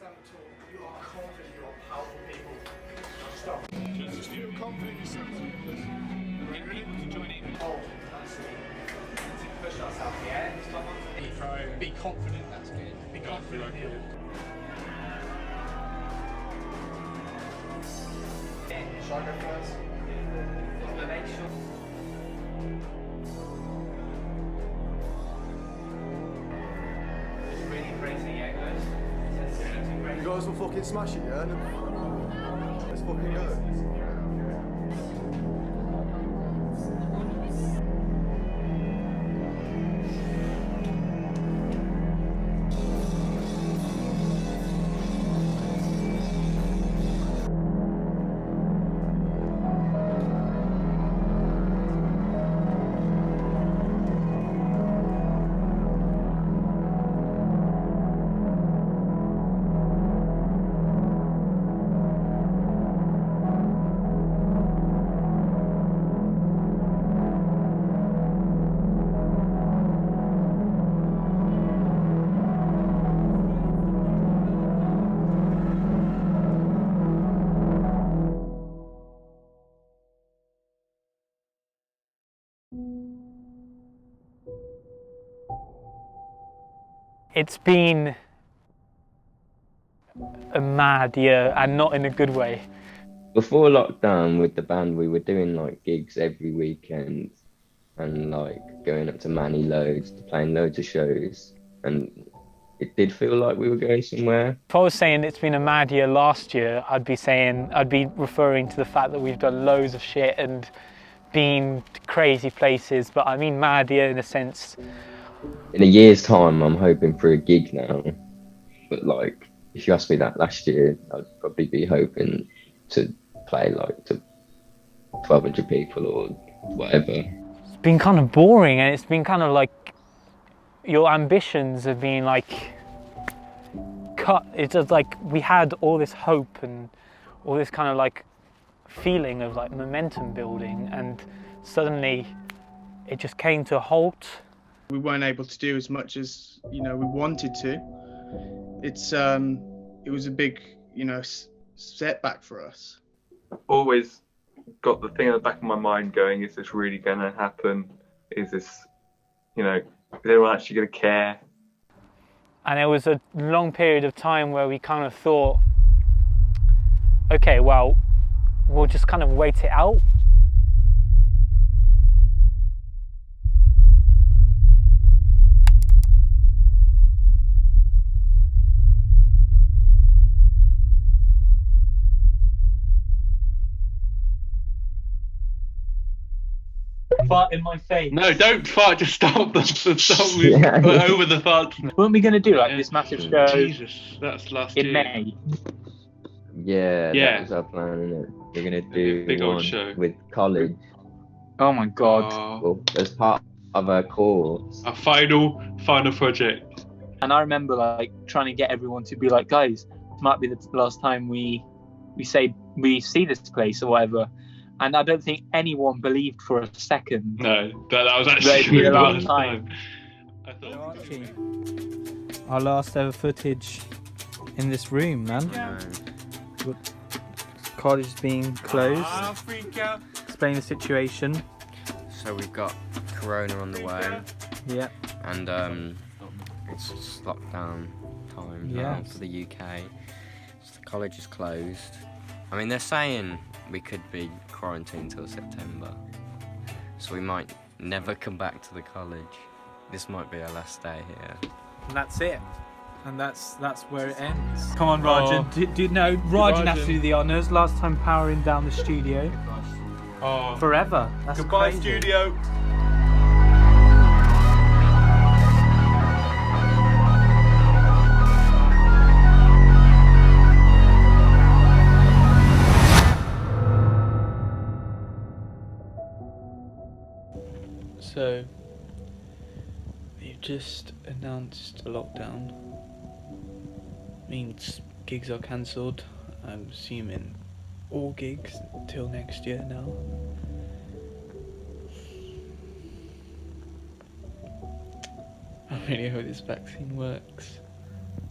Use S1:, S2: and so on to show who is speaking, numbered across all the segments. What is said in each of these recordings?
S1: You are confident, you are powerful people. Stop. Just feel confident in yourself. Ready to join in? Oh, that's it. To push ourselves, yeah? Be confident, that's good. Be confident, yeah. Shall I go first? Make sure. Just really embracing it, yeah, guys.
S2: You guys will fucking smash it, yeah? Let's fucking go.
S3: It's been a mad year, and not in a good way.
S4: Before lockdown with the band, we were doing like gigs every weekend and like going up to Manny loads, playing loads of shows, and it did feel like we were going somewhere.
S3: If I was saying it's been a mad year last year, I'd be referring to the fact that we've done loads of shit and been to crazy places, but I mean mad year in a sense.
S4: In a year's time, I'm hoping for a gig now, but like if you asked me that last year, I'd probably be hoping to play like to 1,200 people or whatever.
S3: It's been kind of boring, and it's been kind of like your ambitions have been like cut. It's just like we had all this hope and all this kind of like feeling of like momentum building, and suddenly it just came to a halt.
S5: We weren't able to do as much as we wanted to. It was a big setback for us.
S6: Always got the thing in the back of my mind going, is this really going to happen? Is this, is anyone actually going to care?
S3: And there was a long period of time where we kind of thought, okay, well, we'll just kind of wait it out. Fart in my face.
S7: No, don't fart. Just stop. Stop
S4: Yeah.
S7: over the fart.
S3: Weren't we going to do like this massive show
S7: Jesus, that's last
S3: in
S7: year.
S3: May?
S4: Yeah,
S7: Yeah.
S4: that was our plan, isn't it? We're gonna do
S7: Big old
S4: one
S7: show.
S4: with college,
S3: Oh my god.
S4: well, as part of our course.
S7: Our final project.
S3: And I remember like trying to get everyone to be like, guys, it might be the last time we see this place or whatever. And I don't think anyone believed for a second.
S7: No, that was
S3: That'd
S7: actually
S3: be the
S7: the
S3: last
S7: last
S3: time.
S7: time. I thought.
S8: Archie, our last ever footage in this room, man. College is being closed. Explain the situation.
S9: So we've got Corona on the way.
S8: Yeah.
S9: And it's just lockdown time now for the UK. So the college is closed. I mean, they're saying we could be quarantined till September. So we might never come back to the college. This might be our last day here.
S8: And that's it. And that's where it ends. Come on, Rajan. Rajan has to do the honours. Last time powering down the studio. Forever. That's
S7: Goodbye,
S8: crazy.
S7: studio.
S8: So, you've just announced a lockdown. Means gigs are cancelled. I'm assuming all gigs till next year now. I really hope this vaccine works.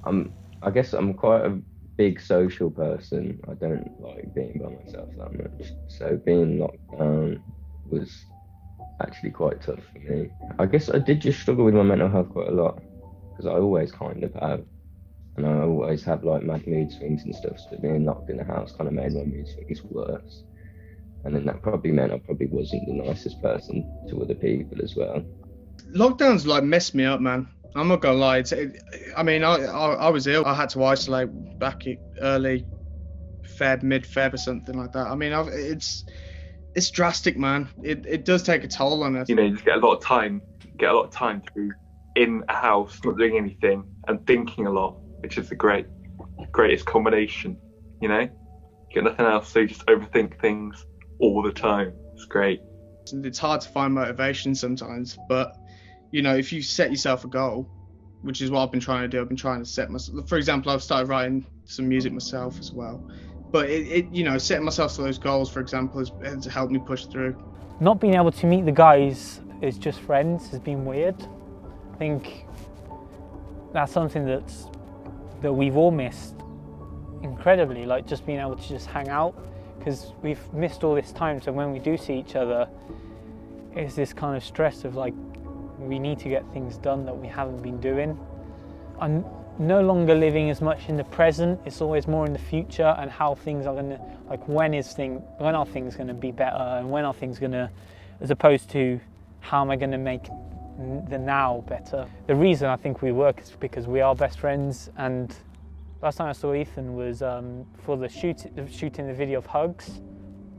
S4: I'm I guess I'm quite a big social person. I don't like being by myself that much. So being locked down was actually quite tough for me. I guess I did just struggle with my mental health quite a lot because I always kind of have. And I always have like mad mood swings and stuff. So being locked in the house kind of made my mood swings worse. And then that probably meant I probably wasn't the nicest person to other people as well.
S5: Lockdown's like messed me up, man. I'm not gonna lie. I mean, I was ill. I had to isolate back early Feb, mid-Feb or something like that. I mean, it's drastic, man. It does take a toll on us.
S6: You know, you just get a lot of time through in a house, not doing anything and thinking a lot, which is the greatest combination. You know, you get nothing else, so you just overthink things all the time. It's great.
S5: It's hard to find motivation sometimes, but you know, if you set yourself a goal, which is what I've been trying to do, I've been trying to set myself. For example, I've started writing some music myself as well. But you know, setting myself to those goals, for example, has helped me push through.
S3: Not being able to meet the guys as just friends has been weird. I think that's something that we've all missed incredibly, like just being able to just hang out, because we've missed all this time. So when we do see each other, it's this kind of stress of like, we need to get things done that we haven't been doing. I'm no longer living as much in the present. It's always more in the future and how things are gonna, like when are things gonna be better and when are things gonna, as opposed to how am I gonna make the now better. The reason I think we work is because we are best friends, and last time I saw Ethan was for the shooting the video of Hugs,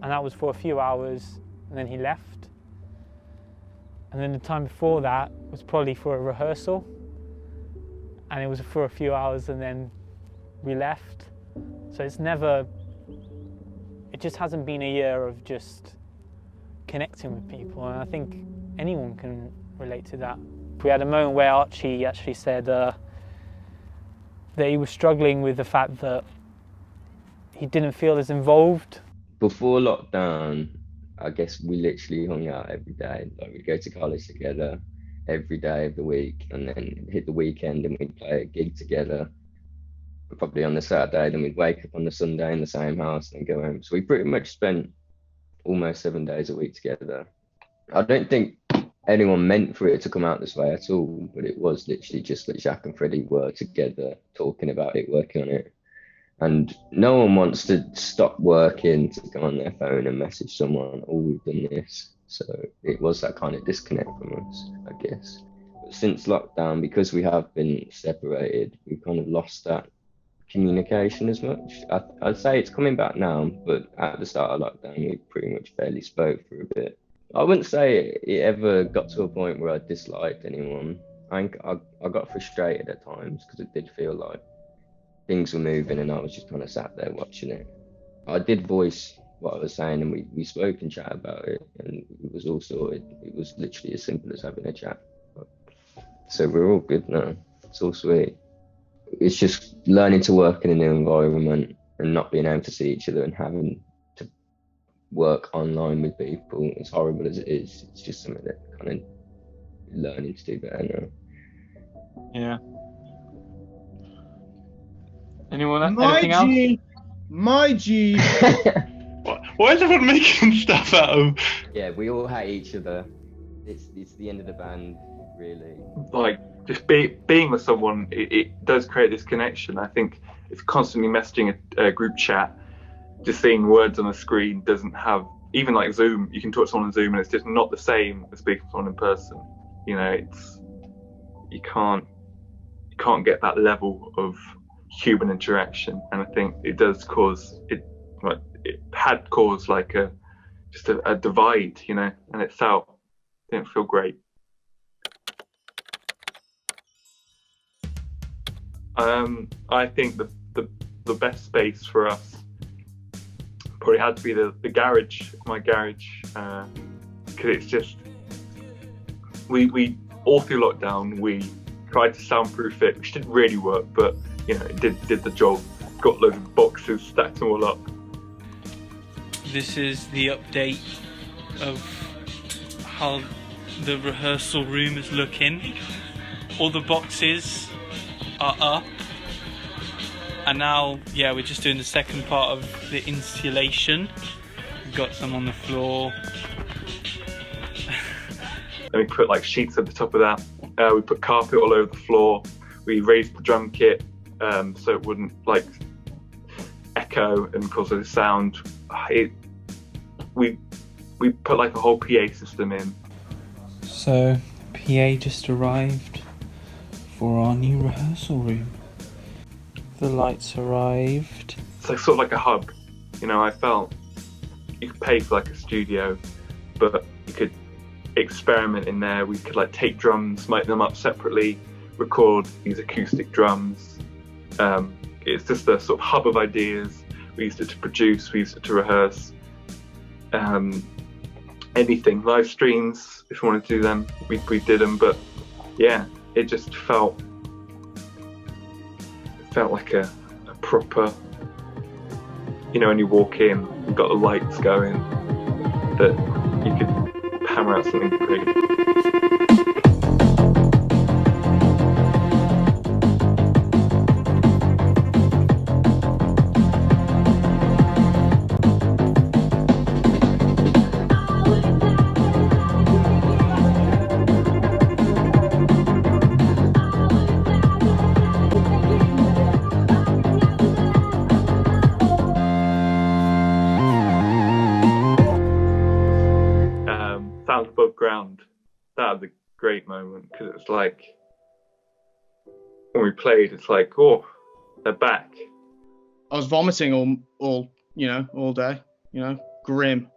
S3: and that was for a few hours and then he left. And then the time before that was probably for a rehearsal, and it was for a few hours and then we left. So it just hasn't been a year of just connecting with people, and I think anyone can relate to that. We had a moment where Archie actually said that he was struggling with the fact that he didn't feel as involved.
S4: Before lockdown, I guess we literally hung out every day. Like we'd go to college together every day of the week, and then hit the weekend and we'd play a gig together. Probably on the Saturday, then we'd wake up on the Sunday in the same house and go home. So we pretty much spent almost 7 days a week together. I don't think anyone meant for it to come out this way at all, but it was literally just that Jacques and Freddie were together, talking about it, working on it. And no one wants to stop working to go on their phone and message someone, oh, we've done this. So it was that kind of disconnect from us, I guess. But since lockdown, because we have been separated, we've kind of lost that communication as much. I'd say it's coming back now, but at the start of lockdown, we pretty much barely spoke for a bit. I wouldn't say it ever got to a point where I disliked anyone. I got frustrated at times because it did feel like things were moving and I was just kind of sat there watching it. I did voice what I was saying, and we spoke and chat about it, and it was all sorted. It was literally as simple as having a chat. So we're all good now. It's all sweet. It's just learning to work in a new environment and not being able to see each other and having to work online with people. As horrible as it is, it's just something that kind of learning to do better now.
S7: Yeah. Anyone? Anything else?
S5: My G.
S7: Why is everyone making stuff out of?
S4: Yeah, we all hate each other. It's the end of the band, really.
S6: Like, just being with someone, it does create this connection. I think it's constantly messaging a group chat, just seeing words on the screen doesn't have, even like Zoom, you can talk to someone on Zoom and it's just not the same as speaking to someone in person. You know, you can't get that level of human interaction, and I think it does cause it had caused like a divide, you know, and it didn't feel great. I think the best space for us probably had to be the garage, my garage, because it's just we all through lockdown we tried to soundproof it, which didn't really work, but you know, it did the job. Got loads of boxes, stacked them all up.
S8: This is the update of how the rehearsal room is looking. All the boxes are up. And now, yeah, we're just doing the second part of the insulation. We've got some on the floor.
S6: And we put like sheets at the top of that. We put carpet all over the floor. We raised the drum kit so it wouldn't like echo and cause any sound. We put like a whole PA system in.
S8: So, PA just arrived for our new rehearsal room. The lights arrived.
S6: It's like sort of like a hub. You know, I felt you could pay for like a studio, but you could experiment in there. We could like take drums, mic them up separately, record these acoustic drums. It's just a sort of hub of ideas. We used it to produce, we used it to rehearse. Anything, live streams, if you want to do them, we did them. But yeah, it just felt like a proper, you know, when you walk in, you've got the lights going, that you could hammer out something great. Sound above ground, that was a great moment, because it was like when we played, it's like, oh, they're back.
S5: I was vomiting all day, you know, grim.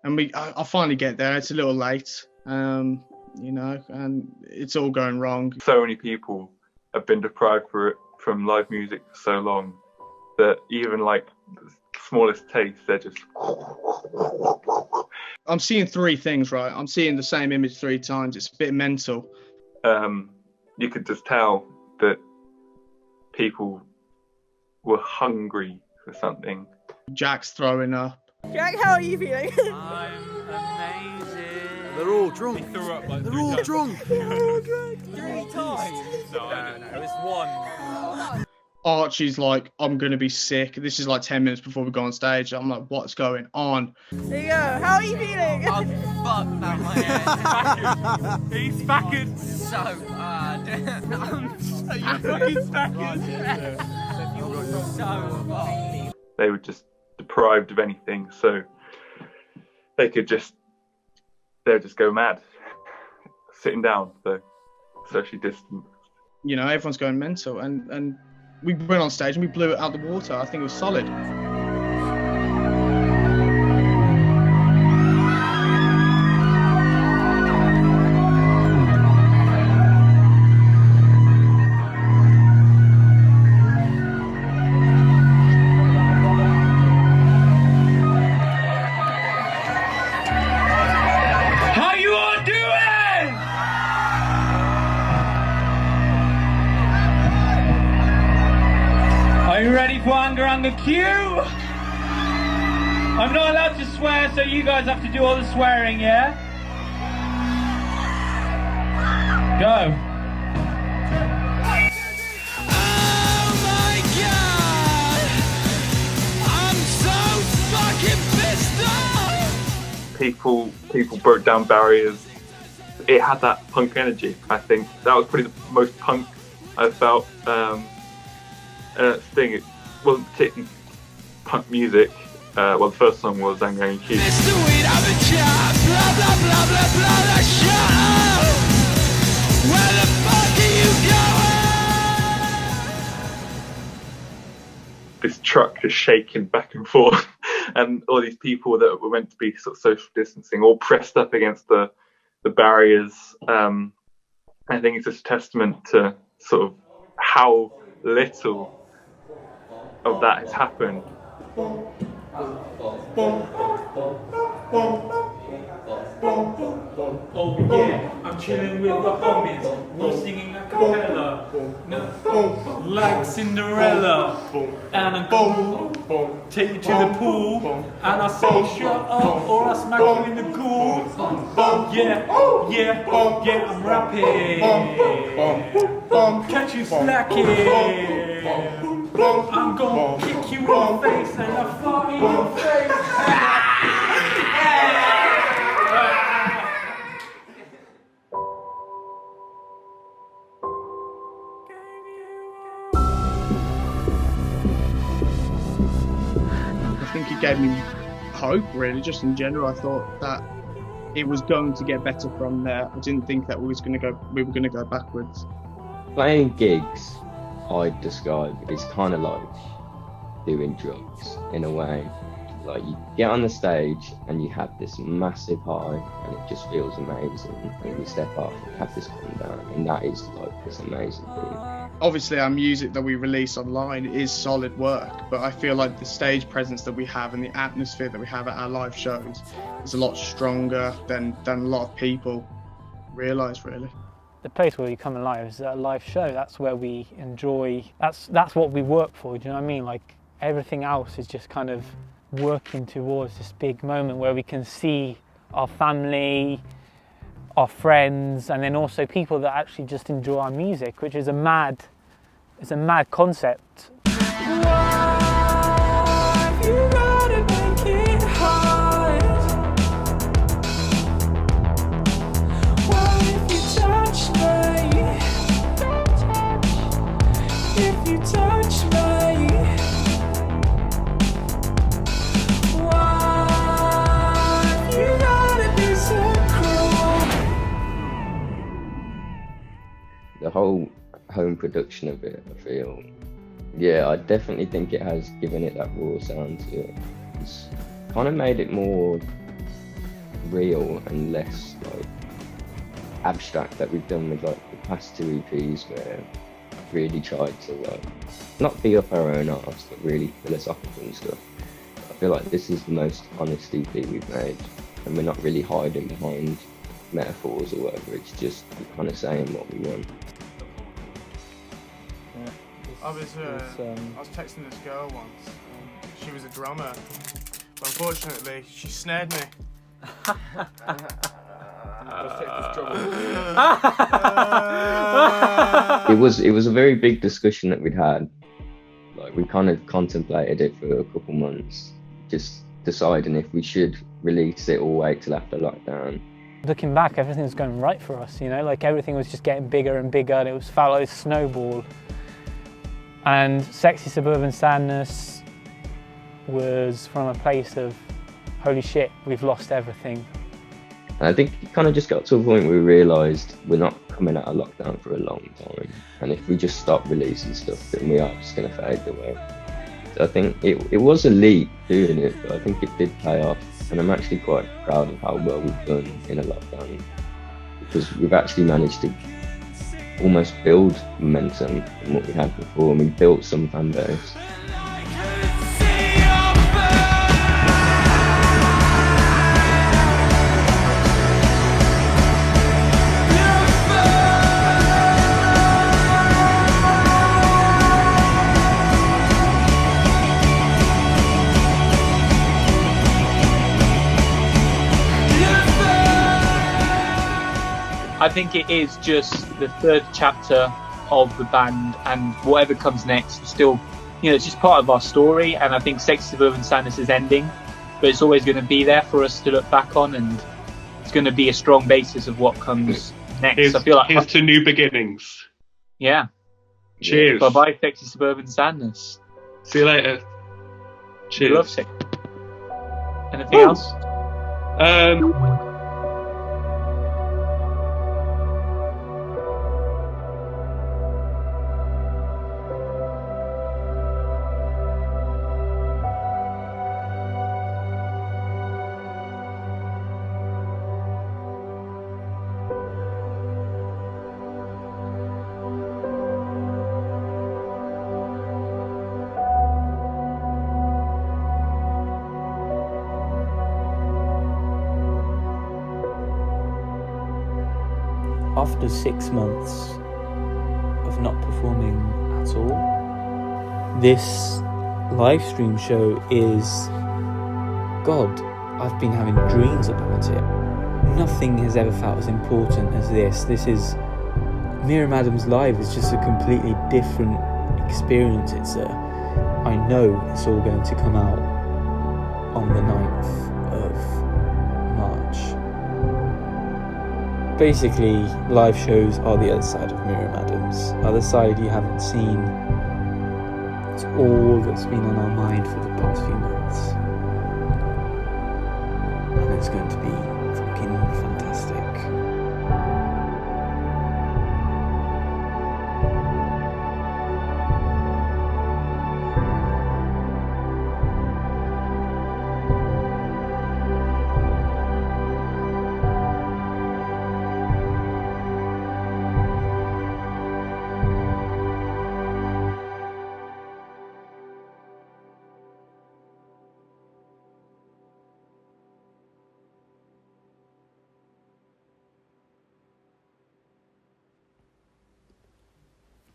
S5: And I finally get there. It's a little late, you know, and it's all going wrong.
S6: So many people have been deprived from live music for so long that even like the smallest taste, they're just.
S5: I'm seeing three things, right? I'm seeing the same image three times. It's a bit mental.
S6: You could just tell that people were hungry for something.
S5: Jacques throwing up.
S10: Jack, how are you feeling?
S8: I'm amazing.
S2: They're all drunk.
S8: Threw up like
S2: They're all drunk.
S10: Oh, good.
S8: 3 times. No, it was one.
S5: Archie's like, I'm going to be sick. This is like 10 minutes before we go on stage. I'm like, what's going on?
S10: There you go. How are you feeling?
S9: I'm fucked out my head.
S8: He's spackered.
S9: So bad.
S8: You're fucking spackered.
S9: So fucked.
S6: They were just deprived of anything, so they would just go mad, sitting down, so socially distant.
S5: You know, everyone's going mental, and we went on stage and we blew it out the water. I think it was solid.
S8: How you all doing? Are you ready for Angaranga Q? I'm not allowed to swear, so you guys have to do all the swearing, yeah? Go.
S11: Oh my god! I'm so fucking pissed off!
S6: People broke down barriers. It had that punk energy, I think. That was probably the most punk I felt. The thing, it wasn't particularly punk music. Well, the first song was Angaranga Q.
S11: Mr. Weed, I'm a job, blah blah blah blah blah, like, shut up! Where the fuck are you going?
S6: This truck just shaking back and forth, and all these people that were meant to be sort of social distancing, all pressed up against the barriers. I think it's just a testament to sort of how little of that has happened.
S8: Oh yeah, I'm chilling with the homies. We're singing a cappella, like Cinderella. And I'm cool, take you to the pool, and I say shut up or I smack you in the ghoul. Yeah, I'm rapping. Catch you slacking. I'm gonna kick you in the face and I fart in your face.
S5: I think it gave me hope, really, just in general. I thought that it was going to get better from there. I didn't think that we were going to go backwards.
S4: Playing gigs, I'd describe, is kind of like doing drugs in a way. Like you get on the stage and you have this massive high and it just feels amazing, and you step off and have this come down, and that is like this amazing thing.
S5: Obviously our music that we release online is solid work, but I feel like the stage presence that we have and the atmosphere that we have at our live shows is a lot stronger than a lot of people realise, really.
S3: The place where we come alive is a live show. That's where we enjoy, that's what we work for, do you know what I mean? Like everything else is just kind of working towards this big moment where we can see our family, our friends, and then also people that actually just enjoy our music, which is a mad concept.
S4: The whole home production of it, I feel, yeah, I definitely think it has given it that raw sound to it. It's kind of made it more real and less like abstract that we've done with like the past two EPs, where I've really tried to like not be up our own arse, but really philosophical and stuff. I feel like this is the most honest EP we've made, and we're not really hiding behind metaphors or whatever. It's just we're kind of saying what we want.
S2: I was texting this girl once. She was a drummer, but unfortunately she snared me.
S4: It was a very big discussion that we'd had. Like we kind of contemplated it for a couple months, just deciding if we should release it or wait till after lockdown.
S3: Looking back, everything was going right for us, you know, like everything was just getting bigger and bigger, and it was felt like a snowball. And Sexy Suburban Sadness was from a place of, holy shit, we've lost everything.
S4: And I think it kind of just got to a point where we realised we're not coming out of lockdown for a long time. And if we just stop releasing stuff, then we are just going to fade away. So I think it was a leap doing it, but I think it did pay off. And I'm actually quite proud of how well we've done in a lockdown, because we've actually managed to almost build momentum from what we had before, and we built some fan base.
S8: I think it is just the third chapter of the band, and whatever comes next is still, you know, it's just part of our story. And I think Sexy Suburban Sadness is ending, but it's always going to be there for us to look back on, and it's going to be a strong basis of what comes next. I feel like
S7: here's to new beginnings.
S8: Yeah.
S7: Cheers.
S8: Bye bye, Sexy Suburban Sadness.
S7: See you later. Cheers.
S8: Love sick. Anything else?
S12: After 6 months of not performing at all, this live stream show is, God, I've been having dreams about it. Nothing has ever felt as important as this. This is, Myriam Adams Live is just a completely different experience. It's a know it's all going to come out on the 9th of March. Basically, live shows are the other side of Myriam Adams. Other side you haven't seen. It's all that's been on our mind for the past few months. And it's going to be fucking fantastic.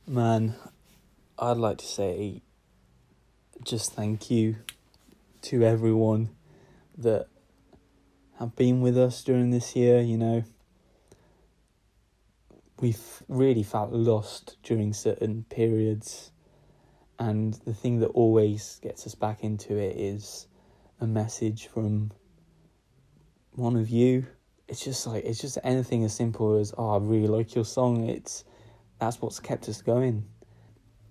S12: Man, I'd like to say just thank you to everyone that have been with us during this year. You know, we've really felt lost during certain periods, and the thing that always gets us back into it is a message from one of you. It's just anything as simple as, oh, I really like your song. That's what's kept us going.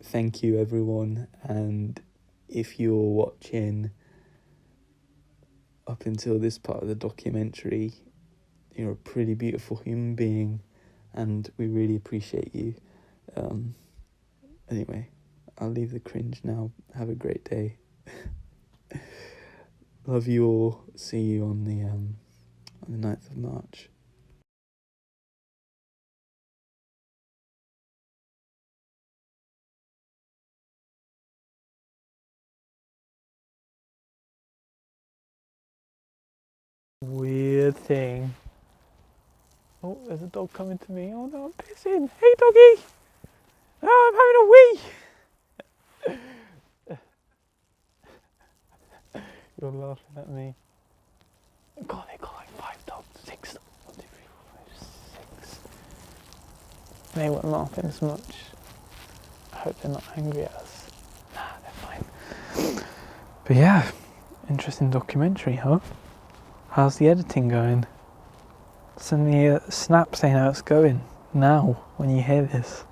S12: Thank you, everyone. And if you're watching up until this part of the documentary, you're a pretty beautiful human being, and we really appreciate you. Anyway, I'll leave the cringe now. Have a great day. Love you all. See you on the 9th of March.
S3: Weird thing. Oh, there's a dog coming to me. Oh no, I'm pissing. Hey doggy! Oh, I'm having a wee! You're laughing at me. God, they got like 5 dogs. 6 dogs. 1, 2, 3, 4, 5, 6. They weren't laughing as much. I hope they're not angry at us. Nah, they're fine. But yeah, interesting documentary, huh? How's the editing going? Send me a snap saying how it's going now when you hear this.